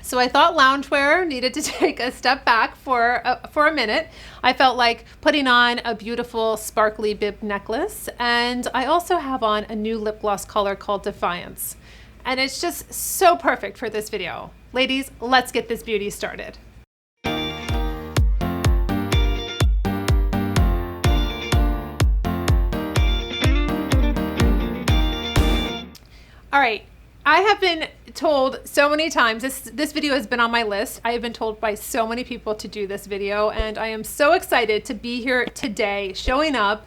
So I thought loungewear needed to take a step back for a minute. I felt like putting on a beautiful sparkly bib necklace, and I also have on a new lip gloss color called Defiance. And it's just so perfect for this video. Ladies, let's get this beauty started. All right, I have been told so many times, this video has been on my list. I have been told by so many people to do this video, and I am so excited to be here today, showing up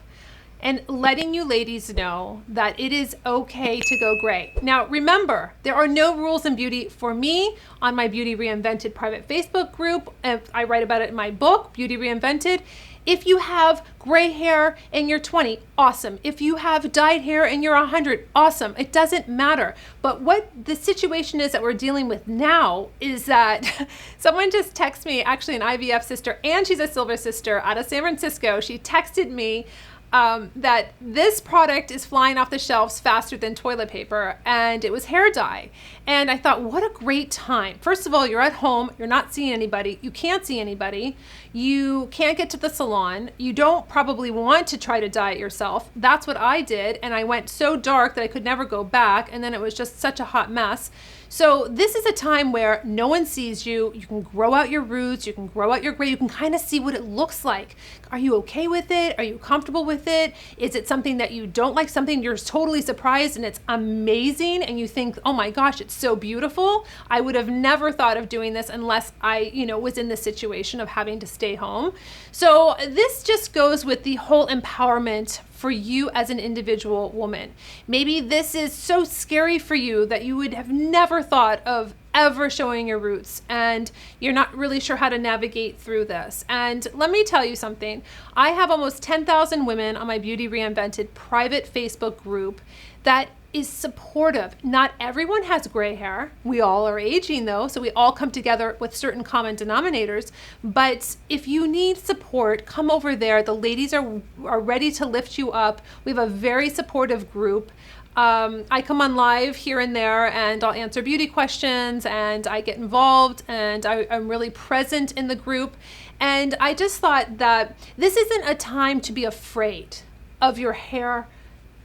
and letting you ladies know that it is okay to go gray. Now, remember, there are no rules in beauty for me. On my Beauty Reinvented private Facebook group, I write about it in my book, Beauty Reinvented. If you have gray hair and you're 20, awesome. If you have dyed hair and you're 100, awesome. It doesn't matter. But what the situation is that we're dealing with now is that someone just texted me, actually an IVF sister, and she's a Silver sister out of San Francisco. She texted me that this product is flying off the shelves faster than toilet paper, and it was hair dye. And I thought, what a great time. First of all, you're at home, you're not seeing anybody, you can't see anybody, you can't get to the salon, you don't probably want to try to dye it yourself. That's what I did, and I went so dark that I could never go back, and then it was just such a hot mess. So this is a time where no one sees you. You can grow out your roots, you can grow out your gray, you can kind of see what it looks like. Are you okay with it? Are you comfortable with it? Is it something that you don't like, something you're totally surprised and it's amazing and you think, oh my gosh, it's so beautiful. I would have never thought of doing this unless I, was in the situation of having to stay home. So this just goes with the whole empowerment for you as an individual woman. Maybe this is so scary for you that you would have never thought of ever showing your roots, and you're not really sure how to navigate through this. And let me tell you something. I have almost 10,000 women on my Beauty Reinvented private Facebook group that is supportive. Not everyone has gray hair. We all are aging though, so we all come together with certain common denominators. But if you need support, come over there. The ladies are ready to lift you up. We have a very supportive group. I come on live here and there, and I'll answer beauty questions, and I get involved, and I'm really present in the group. And I just thought that this isn't a time to be afraid of your hair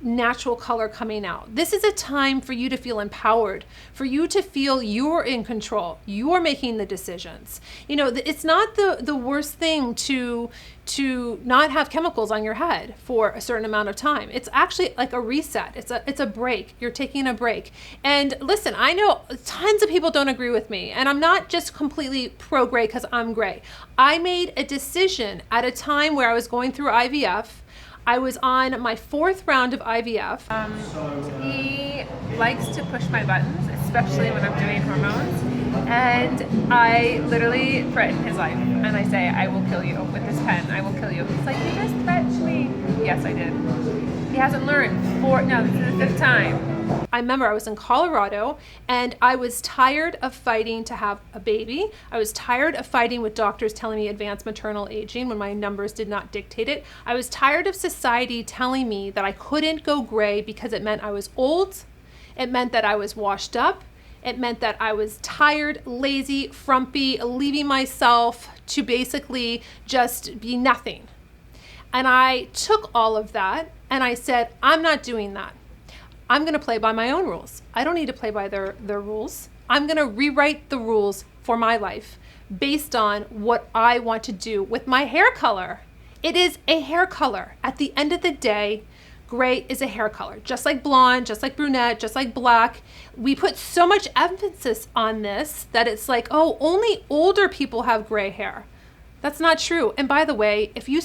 natural color coming out. This is a time for you to feel empowered, for you to feel you're in control, you're making the decisions. It's not the worst thing to not have chemicals on your head for a certain amount of time. It's actually like a reset. It's a break. You're taking a break. And listen, I know tons of people don't agree with me, and I'm not just completely pro gray because I'm gray. I made a decision at a time where I was going through IVF. I was on my 4th round of IVF. He likes to push my buttons, especially when I'm doing hormones. And I literally threaten his life. And I say, I will kill you with this pen. I will kill you. He's like, you just threatened me. Yes, I did. He hasn't learned. This is the 5th time. I remember I was in Colorado, and I was tired of fighting to have a baby. I was tired of fighting with doctors telling me advanced maternal aging when my numbers did not dictate it. I was tired of society telling me that I couldn't go gray because it meant I was old. It meant that I was washed up. It meant that I was tired, lazy, frumpy, leaving myself to basically just be nothing. And I took all of that and I said, I'm not doing that. I'm going to play by my own rules. I don't need to play by their rules. I'm going to rewrite the rules for my life based on what I want to do with my hair color. It is a hair color. At the end of the day, gray is a hair color, just like blonde, just like brunette, just like black. We put so much emphasis on this that it's like, oh, only older people have gray hair. That's not true. And by the way, if you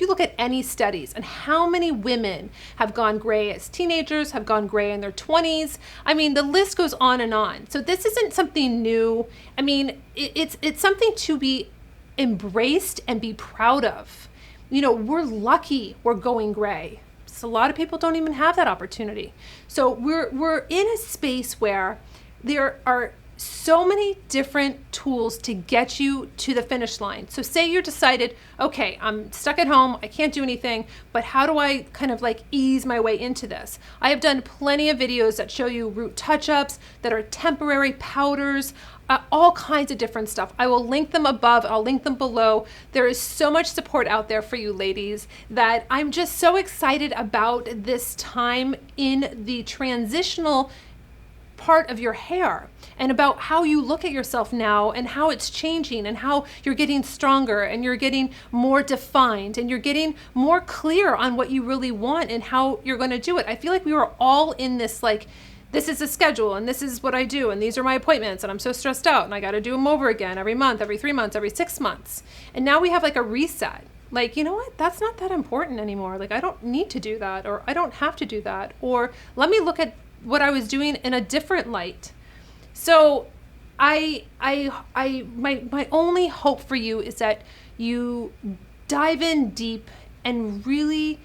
look at any studies and how many women have gone gray as teenagers, have gone gray in their 20s, the list goes on and on. So this isn't something new. It's something to be embraced and be proud of. We're lucky we're going gray. So a lot of people don't even have that opportunity. So we're in a space where there are so many different tools to get you to the finish line. So say you're decided, okay, I'm stuck at home, I can't do anything, but how do I kind of like ease my way into this? I have done plenty of videos that show you root touch-ups, that are temporary powders, all kinds of different stuff. I will link them above, I'll link them below. There is so much support out there for you ladies that I'm just so excited about this time in the transitional part of your hair, and about how you look at yourself now and how it's changing and how you're getting stronger and you're getting more defined and you're getting more clear on what you really want and how you're going to do it. I feel like we were all in this, like, this is a schedule and this is what I do and these are my appointments and I'm so stressed out and I got to do them over again every month, every 3 months, every 6 months. And now we have like a reset. Like, you know what? That's not that important anymore. Like, I don't need to do that, or I don't have to do that, or let me look at what I was doing in a different light. So my only hope for you is that you dive in deep and really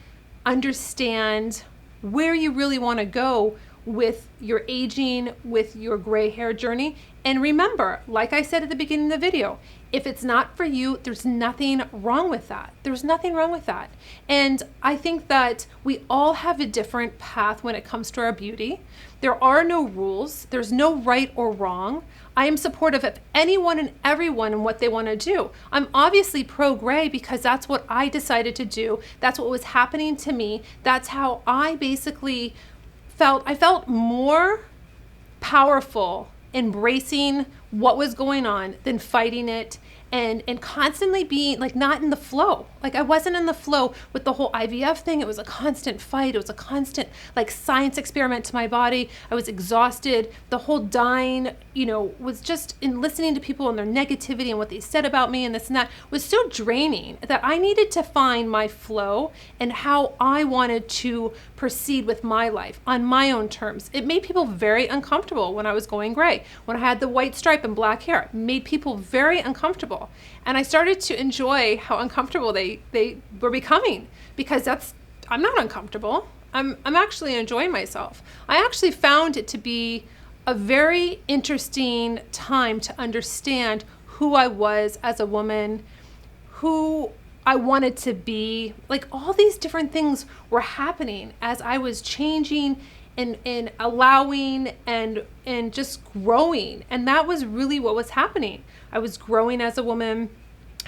understand where you really want to go with your aging, with your gray hair journey. And remember, like I said at the beginning of the video, if it's not for you, there's nothing wrong with that. There's nothing wrong with that. And I think that we all have a different path when it comes to our beauty. There are no rules. There's no right or wrong. I am supportive of anyone and everyone and what they want to do. I'm obviously pro-gray because that's what I decided to do. That's what was happening to me. That's how I basically felt. I felt more powerful embracing what was going on than fighting it and constantly being like not in the flow. Like I wasn't in the flow with the whole IVF thing. It was a constant fight. It was a constant like science experiment to my body. I was exhausted. The whole dying, was just in listening to people and their negativity and what they said about me and this and that was so draining that I needed to find my flow and how I wanted to proceed with my life on my own terms. It made people very uncomfortable when I was going gray. When I had the white stripe and black hair, it made people very uncomfortable. And I started to enjoy how uncomfortable they were becoming, because I'm not uncomfortable. I'm actually enjoying myself. I actually found it to be a very interesting time to understand who I was as a woman, who I wanted to be. Like all these different things were happening as I was changing and allowing and just growing. And that was really what was happening. I was growing as a woman.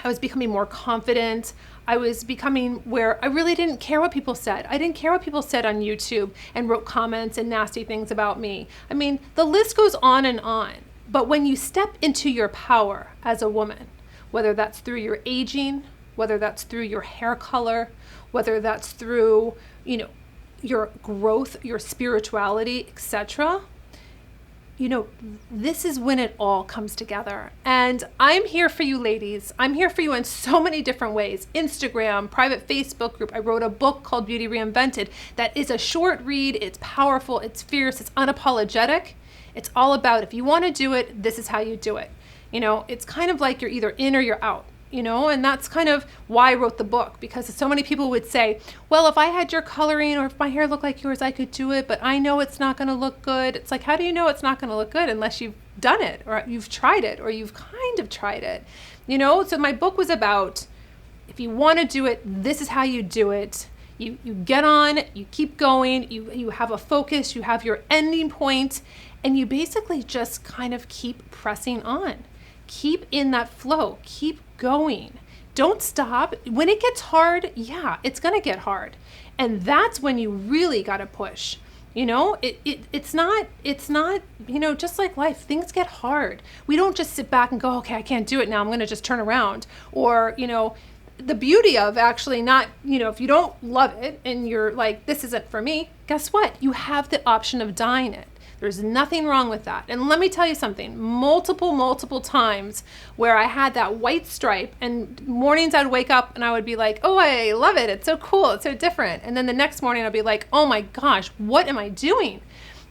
I was becoming more confident. I was becoming where I really didn't care what people said. I didn't care what people said on YouTube and wrote comments and nasty things about me. I mean, the list goes on and on. But when you step into your power as a woman, whether that's through your aging, whether that's through your hair color, whether that's through, your growth, your spirituality, etc., this is when it all comes together. And I'm here for you ladies. I'm here for you in so many different ways. Instagram, private Facebook group. I wrote a book called Beauty Reinvented that is a short read. It's powerful, it's fierce, it's unapologetic. It's all about if you want to do it, this is how you do it. It's kind of like you're either in or you're out. And that's kind of why I wrote the book, because so many people would say, well, if I had your coloring or if my hair looked like yours, I could do it, but I know it's not going to look good. It's like, how do you know it's not going to look good unless you've done it or you've tried it or you've kind of tried it, So my book was about, if you want to do it, this is how you do it. You get on, you keep going, you have a focus, you have your ending point, and you basically just kind of keep pressing on. Keep in that flow, keep going. Don't stop. When it gets hard, yeah, it's going to get hard. And that's when you really got to push. It's not, just like life, things get hard. We don't just sit back and go, okay, I can't do it now. I'm going to just turn around. Or, the beauty of actually not, if you don't love it and you're like, this isn't for me, guess what? You have the option of dyeing it. There's nothing wrong with that. And let me tell you something, multiple times where I had that white stripe and mornings I'd wake up and I would be like, oh, I love it. It's so cool. It's so different. And then the next morning I'd be like, oh my gosh, what am I doing?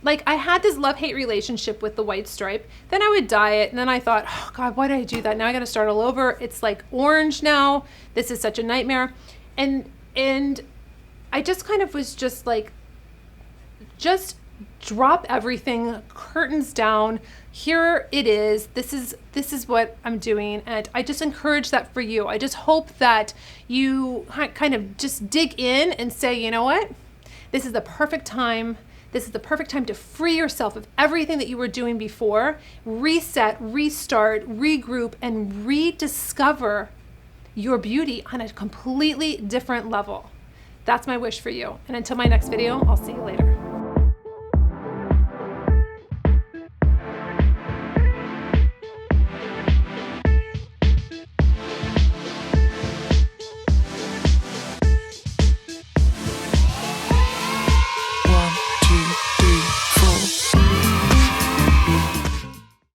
Like I had this love-hate relationship with the white stripe. Then I would dye it. And then I thought, oh God, why did I do that? Now I got to start all over. It's like orange now. This is such a nightmare. And I just kind of was just like, just drop everything, curtains down. Here it is. This is what I'm doing, and I just encourage that for you. I just hope that you kind of just dig in and say, you know what? This is the perfect time. This is the perfect time to free yourself of everything that you were doing before, reset, restart, regroup, and rediscover your beauty on a completely different level. That's my wish for you. And until my next video, I'll see you later.